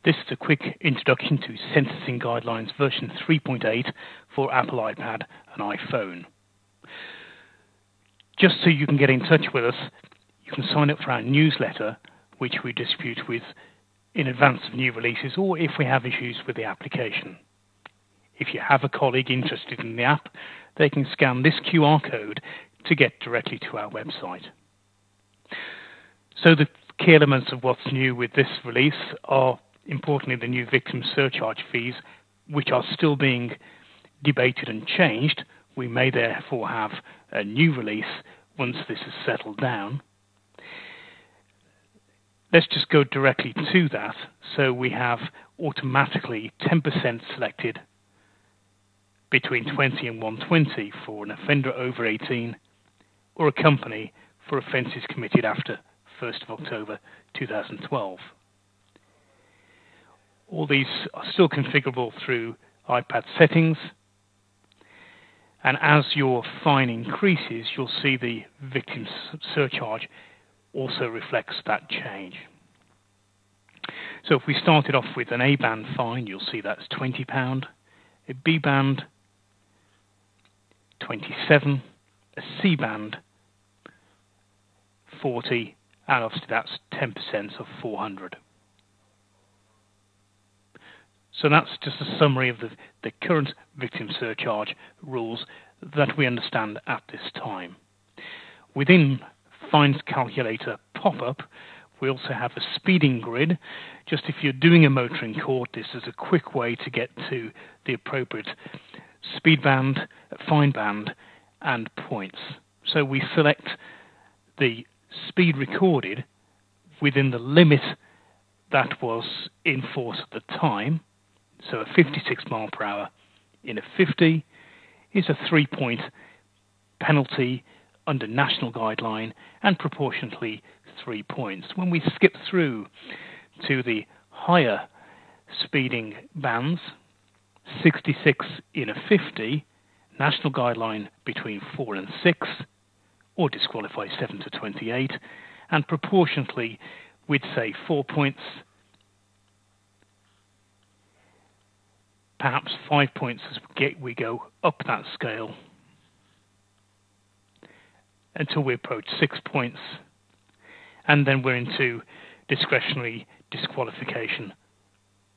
This is a quick introduction to Sentencing Guidelines version 3.8 for Apple iPad and iPhone. Just so you can get in touch with us, you can sign up for our newsletter, which we distribute with in advance of new releases or if we have issues with the application. If you have a colleague interested in the app, they can scan this QR code to get directly to our website. So the key elements of what's new with this release are, importantly, the new victim surcharge fees, which are still being debated and changed. We may therefore have a new release once this is settled down. Let's just go directly to that. So we have automatically 10% selected between 20 and 120 for an offender over 18 or a company for offences committed after 1st of October 2012. All these are still configurable through iPad settings, and as your fine increases, you'll see the victim surcharge also reflects that change. So if we started off with an A band fine, you'll see that's £20, a B band 27, a C band 40, and obviously that's 10% of 400. So that's just a summary of the current victim surcharge rules that we understand at this time. Within Fines Calculator pop-up, we also have a speeding grid. Just if you're doing a motoring court, this is a quick way to get to the appropriate speed band, fine band, and points. So we select the speed recorded within the limit that was in force at the time. So a 56 mile per hour in a 50 is a 3-point penalty under national guideline and proportionately 3 points. When we skip through to the higher speeding bands, 66 in a 50, national guideline between 4 and 6, or disqualify 7 to 28, and proportionately we'd say 4 points, perhaps 5 points as we go up that scale until we approach 6 points, and then we're into discretionary disqualification,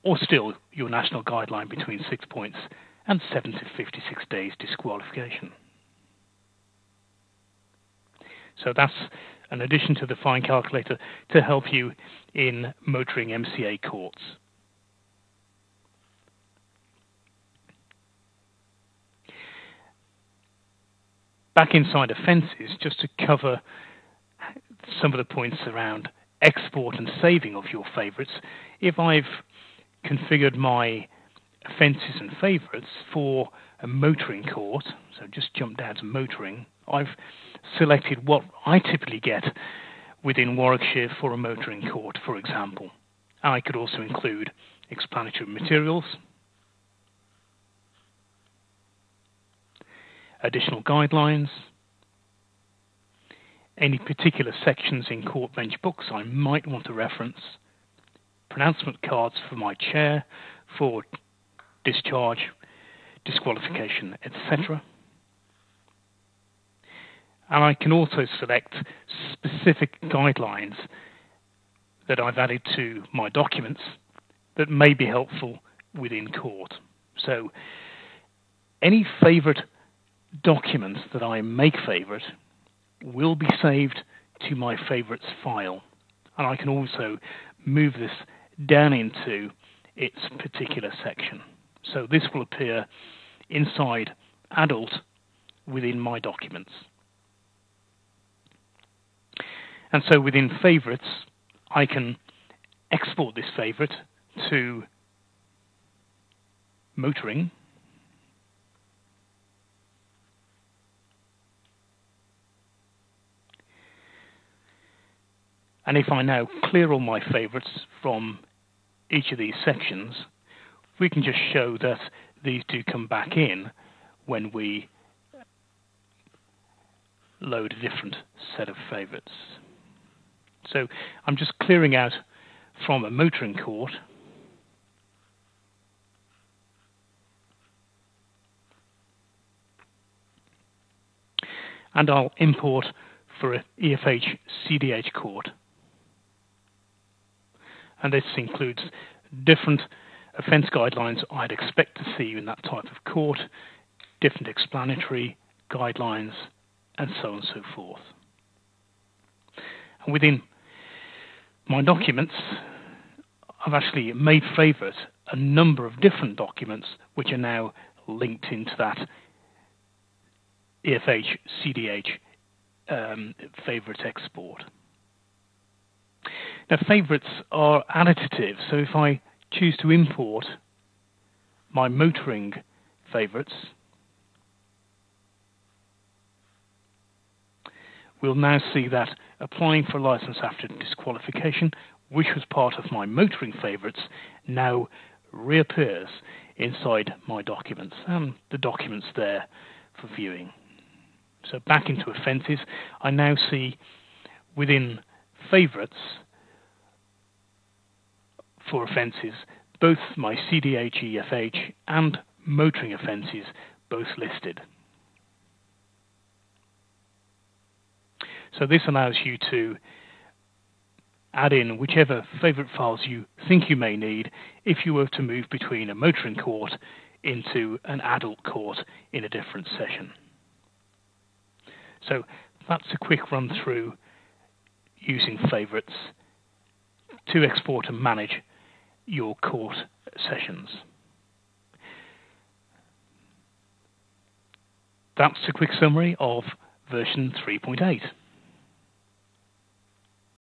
or still your national guideline between 6 points and 7 to 56 days disqualification. So that's an addition to the fine calculator to help you in motoring MCA courts. Back inside offences, just to cover some of the points around export and saving of your favourites, if I've configured my offences and favourites for a motoring court, so just jump down to motoring, I've selected what I typically get within Warwickshire for a motoring court, for example. I could also include explanatory materials, additional guidelines, any particular sections in court bench books I might want to reference, pronouncement cards for my chair, for discharge, disqualification, etc. And I can also select specific guidelines that I've added to my documents that may be helpful within court. So any favourite documents that I make favourite will be saved to my favourites file, and I can also move this down into its particular section. So this will appear inside adult within my documents. And so within favourites, I can export this favourite to motoring, and if I now clear all my favourites from each of these sections, we can just show that these do come back in when we load a different set of favourites. So I'm just clearing out from a motoring court and I'll import for a EFH CDH court. And this includes different offence guidelines I'd expect to see in that type of court, different explanatory guidelines, and so on and so forth. And within my documents, I've actually made favourite a number of different documents which are now linked into that EFH CDH favourite export. Now, favourites are additive, so if I choose to import my motoring favourites, we'll now see that applying for a licence after disqualification, which was part of my motoring favourites, now reappears inside my documents, and the documents there for viewing. So back into offences, I now see within favourites for offences both my CDH, EFH and motoring offences both listed. So this allows you to add in whichever favourite files you think you may need if you were to move between a motoring court into an adult court in a different session. So that's a quick run through using favourites to export and manage your court sessions. That's a quick summary of version 3.8.